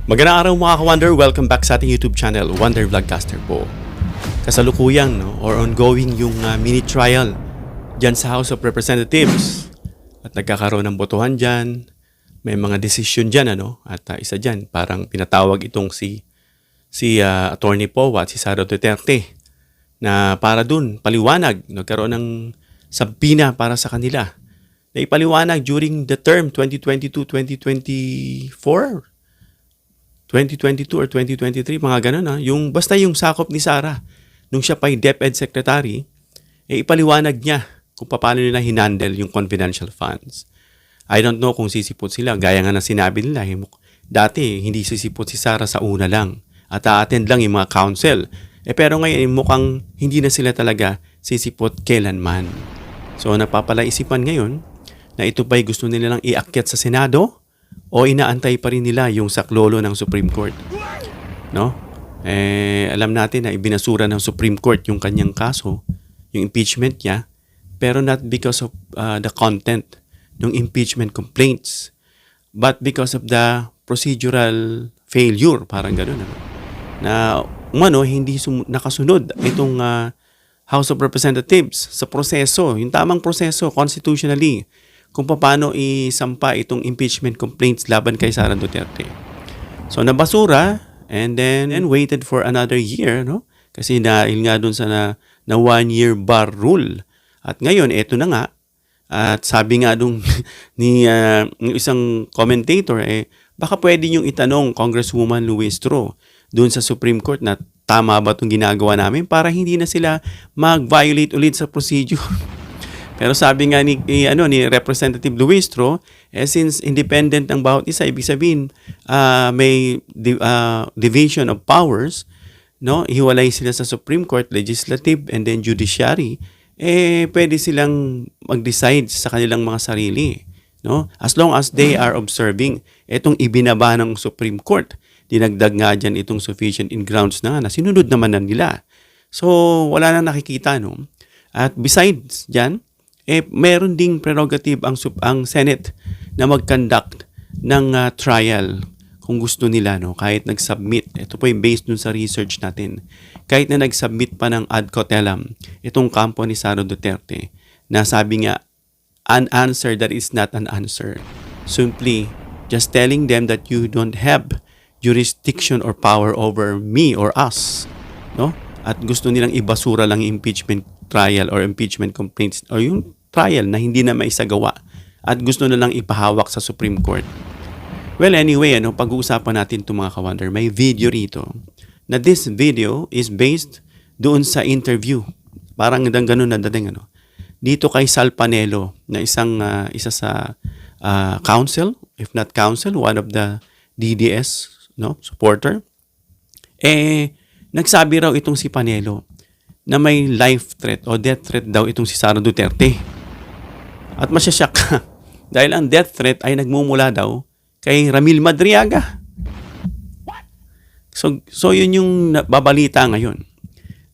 Magandang araw mga ka-Wonder, welcome back sa ating YouTube channel, Wonder Vlogcaster po. Kasalukuyan or ongoing yung mini trial dyan sa House of Representatives. At nagkakaroon ng botohan dyan, may mga desisyon dyan at isa dyan, parang pinatawag itong si Attorney Powa at si Sara Duterte na para dun, paliwanag, nagkaroon ng sabina para sa kanila. Na ipaliwanag during the term 2022-2024, 2022 or 2023, mga ganun yung basta yung sakop ni Sara, nung siya pa yung DepEd Secretary, ipaliwanag niya kung paano nila hinandle yung confidential funds. I don't know kung sisipot sila, gaya nga na sinabi nila, dati hindi sisipot si Sara sa una lang, at a-attend lang yung mga council. Pero ngayon, mukhang hindi na sila talaga sisipot kailanman. So napapalaisipan ngayon, na ito ba'y gusto nilang iakyat sa Senado, o inaantay pa rin nila yung saklolo ng Supreme Court. No? Alam natin na ibinasura ng Supreme Court yung kanyang kaso, yung impeachment niya, pero not because of the content ng impeachment complaints, but because of the procedural failure, parang gano'n. Na hindi nakasunod itong House of Representatives sa proseso, yung tamang proseso constitutionally, kung paano isampa itong impeachment complaints laban kay Sara Duterte. So nabasura and then waited for another year, no? Kasi dahil nga dun sa na 1-year bar rule. At ngayon, eto na nga. At sabi nga dun ni isang commentator, baka pwede niyong itanong Congresswoman Luistro dun sa Supreme Court na tama ba itong ginagawa namin para hindi na sila mag-violate ulit sa procedure. Pero sabi nga ni Representative Luistro, since independent ang bawat isa, ibig sabihin may division of powers, no? Hiwalay sila sa Supreme Court, Legislative, and then Judiciary, pwede silang mag-decide sa kanilang mga sarili, no? As long as they are observing itong ibinaba ng Supreme Court. Dinagdag nga dyan itong sufficient in grounds na sinunod naman na nila. So, wala na nakikita, no? At besides dyan, meron ding prerogative ang Senate na mag-conduct ng trial kung gusto nila, no? Kahit nag-submit, ito po yung based dun sa research natin, kahit na nag-submit pa ng ad cautelam itong kampo ni Sara Duterte, na sabi nga, an answer that is not an answer. Simply, just telling them that you don't have jurisdiction or power over me or us, no? At gusto nilang ibasura lang yung impeachment trial or impeachment complaints or yung trial na hindi na maisagawa at gusto na lang ipahawak sa Supreme Court. Well, anyway, pag-uusapan natin itong mga ka-Wonder, may video rito na this video is based doon sa interview. Parang ganun na dating dito kay Sal Panelo na isa sa council, if not council, one of the DDS supporter. Nagsabi raw itong si Panelo na may life threat o death threat daw itong si Sara Duterte. At masyasyak ka dahil ang death threat ay nagmumula daw kay Ramil Madriaga. So yun yung babalita ngayon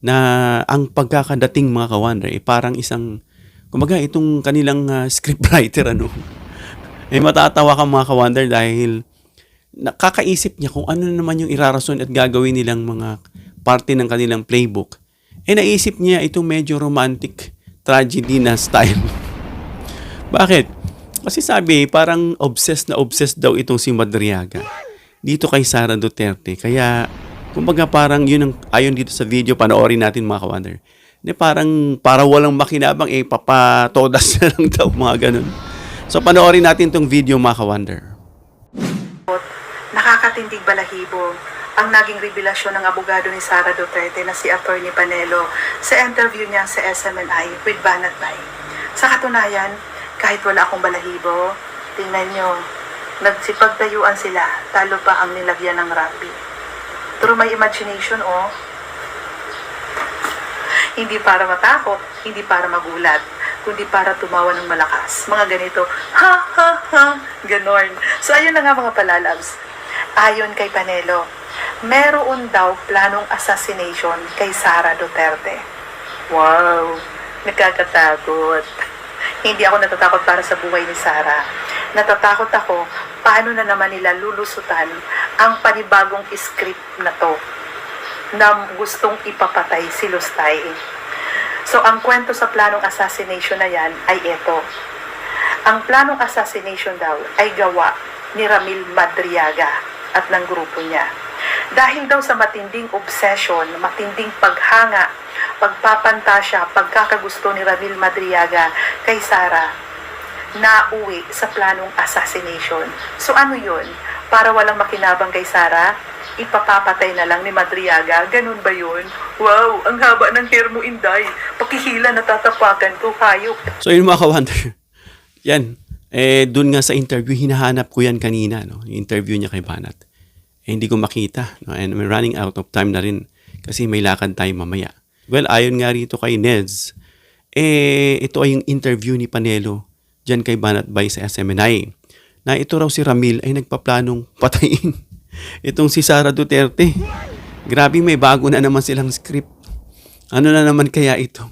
na ang pagkakadating mga ka-Wonder parang isang, kumbaga itong kanilang scriptwriter matatawa ka mga ka-Wonder dahil nakakaisip niya kung ano naman yung irarason at gagawin nilang mga parte ng kanilang playbook. Naisip niya itong medyo romantic tragedy na style. Bakit? Kasi sabi, parang obsessed daw itong si Madriaga dito kay Sara Duterte. Kaya, kumbaga parang yun ang ayon dito sa video, panoorin natin mga ka-Wonder. Parang para walang makinabang, papatodas na lang daw, mga ganun. So, panoorin natin itong video mga ka-Wonder. Nakakatindig balahibo ang naging revelasyon ng abogado ni Sara Duterte na si Attorney Panelo sa interview niya sa SMNI with Banat Bay. Sa katunayan, kahit wala akong balahibo, tingnan nyo, nagsipagtayuan sila, talo pa ang nilagyan ng rapi. Through my imagination, hindi para matakot, hindi para magulat, kundi para tumawa ng malakas. Mga ganito, ha, ha, ha, ganon. So, ayun na nga mga palalabs. Ayon kay Panelo, meron daw planong assassination kay Sara Duterte. Wow, nakakatakot. Hindi ako natatakot para sa buhay ni Sara. Natatakot ako paano na naman nila lulusutan ang panibagong script na to na gustong ipapatay si Lustay. So, ang kwento sa planong assassination na yan ay ito. Ang planong assassination daw ay gawa ni Ramil Madriaga at ng grupo niya. Dahil daw sa matinding obsession, matinding paghanga, pagpapantasya, pagkakagusto ni Ramil Madriaga kay Sara, nauwi sa planong assassination. So ano yun? Para walang makinabang kay Sara, ipapapatay na lang ni Madriaga. Ganun ba yun? Wow, ang haba ng hair mo, Inday. Pakihila, natatapakan ko, hayop. So yun mga ka-wonder, yan. Dun nga sa interview, hinahanap ko yan kanina, no? Yung interview niya kay Banat. Hindi ko makita, no? And I'm running out of time na rin kasi may lakad tayo mamaya. Well, ayon nga rito kay Neds, ito ay yung interview ni Panelo dyan kay Banat Bay sa SMNI, na ito raw si Ramil ay nagpaplanong patayin itong si Sara Duterte. Grabe, may bago na naman silang script. Ano na naman kaya ito?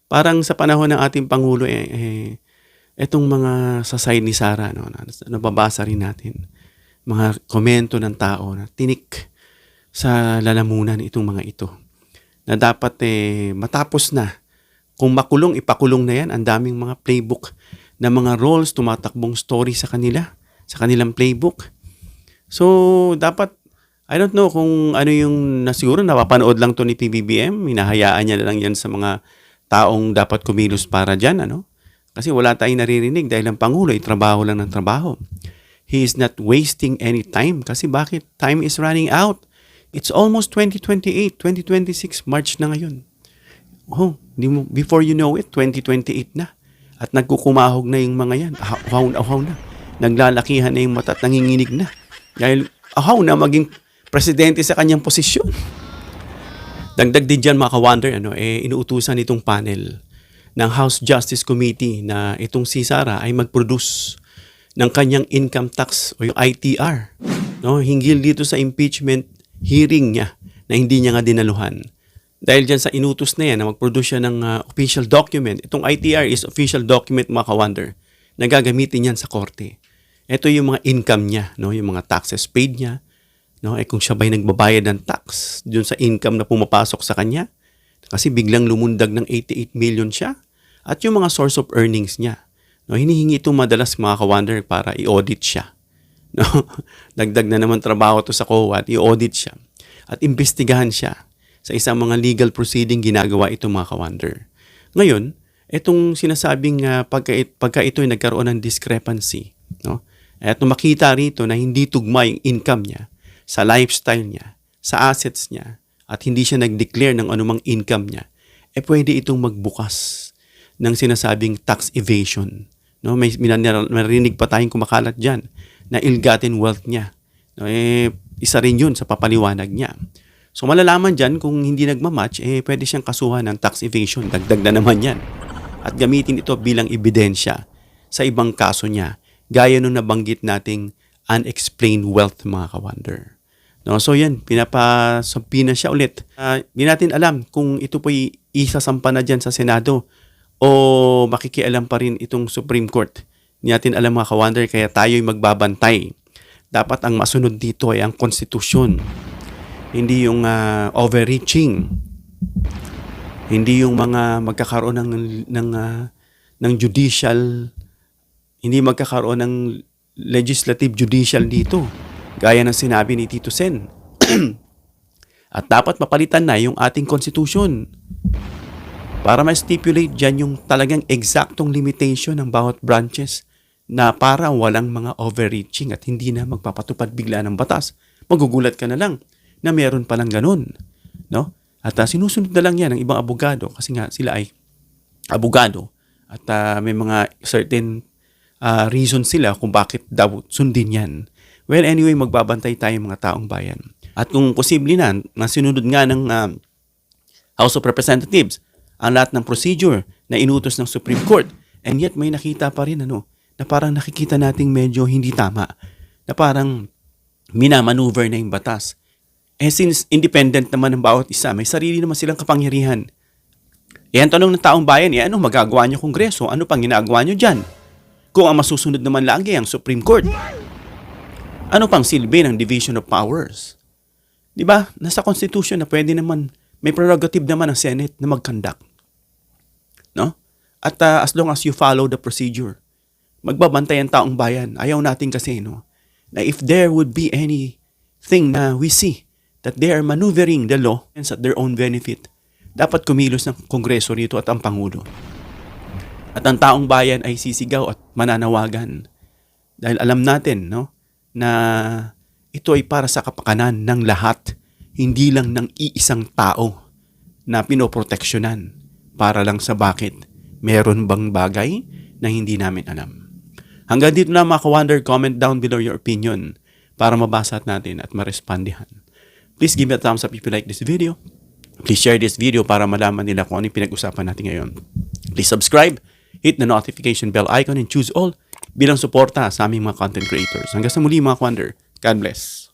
Parang sa panahon ng ating Pangulo, etong mga sa side ni Sara, no, nababasa rin natin, mga komento ng tao na tinik sa lalamunan itong mga ito. Na dapat matapos na. Kung makulong, ipakulong na yan. Ang daming mga playbook na mga roles, tumatakbong story sa kanila, sa kanilang playbook. So, dapat, I don't know kung ano yung, siguro napapanood lang to ni PBBM, hinahayaan niya lang yan sa mga taong dapat kumilos para dyan, ano? Kasi wala tayong naririnig dahil ang Pangulo ay trabaho lang ng trabaho. He is not wasting any time. Kasi bakit? Time is running out. It's almost 2028, 2026, March na ngayon. Oh, before you know it, 2028 na. At nagkukumahog na yung mga yan. Ahaw na. Naglalakihan na yung mata at nanginginig na. Dahil ahaw na maging presidente sa kanyang posisyon. Dagdag din dyan mga ka-wonder, inuutusan itong panel ng House Justice Committee na itong si Sara ay mag-produce ng kanyang income tax o yung ITR. No? Hinggil dito sa impeachment hearing niya na hindi niya nga dinaluhan. Dahil dyan sa inutos na yan na mag-produce siya ng official document. Itong ITR is official document mga ka-wonder na gagamitin yan sa korte. Ito yung mga income niya, no? Yung mga taxes paid niya. No? Kung siya ba'y nagbabayad ng tax dun sa income na pumapasok sa kanya, kasi biglang lumundag ng 88 million siya. At yung mga source of earnings niya. No, hinihingi ito madalas mga ka-wonder para i-audit siya. No? Dagdag na naman trabaho to sa COA at i-audit siya. At imbestigahan siya sa isang mga legal proceeding ginagawa ito mga ka-wonder. Ngayon, itong sinasabing pagka ito ay nagkaroon ng discrepancy, no? At makita rito na hindi tugma yung income niya sa lifestyle niya, sa assets niya, at hindi siya nag-declare ng anumang income niya, pwede itong magbukas ng sinasabing tax evasion. No, may marinig pa tayong kumakalat diyan na ill-gotten wealth niya. No, isa rin 'yun sa papaliwanag niya. So malalaman diyan kung hindi nagma-match, pwede siyang kasuhan ng tax evasion. Dagdag na naman 'yan. At gamitin ito bilang ebidensya sa ibang kaso niya, gaya nung nabanggit nating unexplained wealth mga ka-wonder. No, so 'yan, pinapasampi na siya ulit. Hindi natin alam kung ito po'y isasampa na diyan sa Senado o makikialam pa rin itong Supreme Court. Hindi natin alam mga ka-wonder, kaya tayo'y magbabantay. Dapat ang masunod dito ay ang konstitusyon. Hindi yung overreaching. Hindi yung mga magkakaroon ng judicial, hindi magkakaroon ng legislative judicial dito. Gaya ng sinabi ni Tito Sen. At dapat mapalitan na yung ating konstitusyon. Para ma-stipulate dyan yung talagang eksaktong limitation ng bawat branches na para walang mga overreaching at hindi na magpapatupad bigla ng batas. Magugulat ka na lang na meron palang ganun. No? At sinusunod na lang yan ng ibang abogado kasi nga sila ay abogado at may mga certain reason sila kung bakit daw sundin yan. Well, anyway, magbabantay tayo mga taong bayan. At kung posible na sinunod nga ng House of Representatives ang lahat ng procedure na inutos ng Supreme Court. And yet may nakita pa rin na parang nakikita nating medyo hindi tama. Na parang minamaneuver na yung batas. Since independent naman ng bawat isa, may sarili naman silang kapangyarihan. Ang tanong ng taong bayan, ano magagawa nyo Kongreso? Ano pang ginagawa nyo dyan? Kung ang masusunod naman lagi ang Supreme Court. Ano pang silbi ng division of powers? Di ba? Nasa Constitution na pwede naman, may prerogative naman ng Senate na mag-conduct. No? At as long as you follow the procedure, magbabantay ang taong bayan. Ayaw natin kasi, no? Na if there would be anything na we see that they are maneuvering the law and at their own benefit, dapat kumilos ng Kongreso rito at ang Pangulo. At ang taong bayan ay sisigaw at mananawagan. Dahil alam natin, no, na ito ay para sa kapakanan ng lahat, hindi lang ng iisang tao na pinoproteksyonan para lang sa bakit meron bang bagay na hindi namin alam. Hanggang dito na mga ka-wonder, comment down below your opinion para mabasa natin at marespondihan. Please give me a thumbs up if you like this video. Please share this video para malaman nila kung ano yung pinag-usapan natin ngayon. Please subscribe, hit the notification bell icon and choose all bilang suporta sa aming mga content creators. Hanggang sa muli mga ka-wonder, God bless.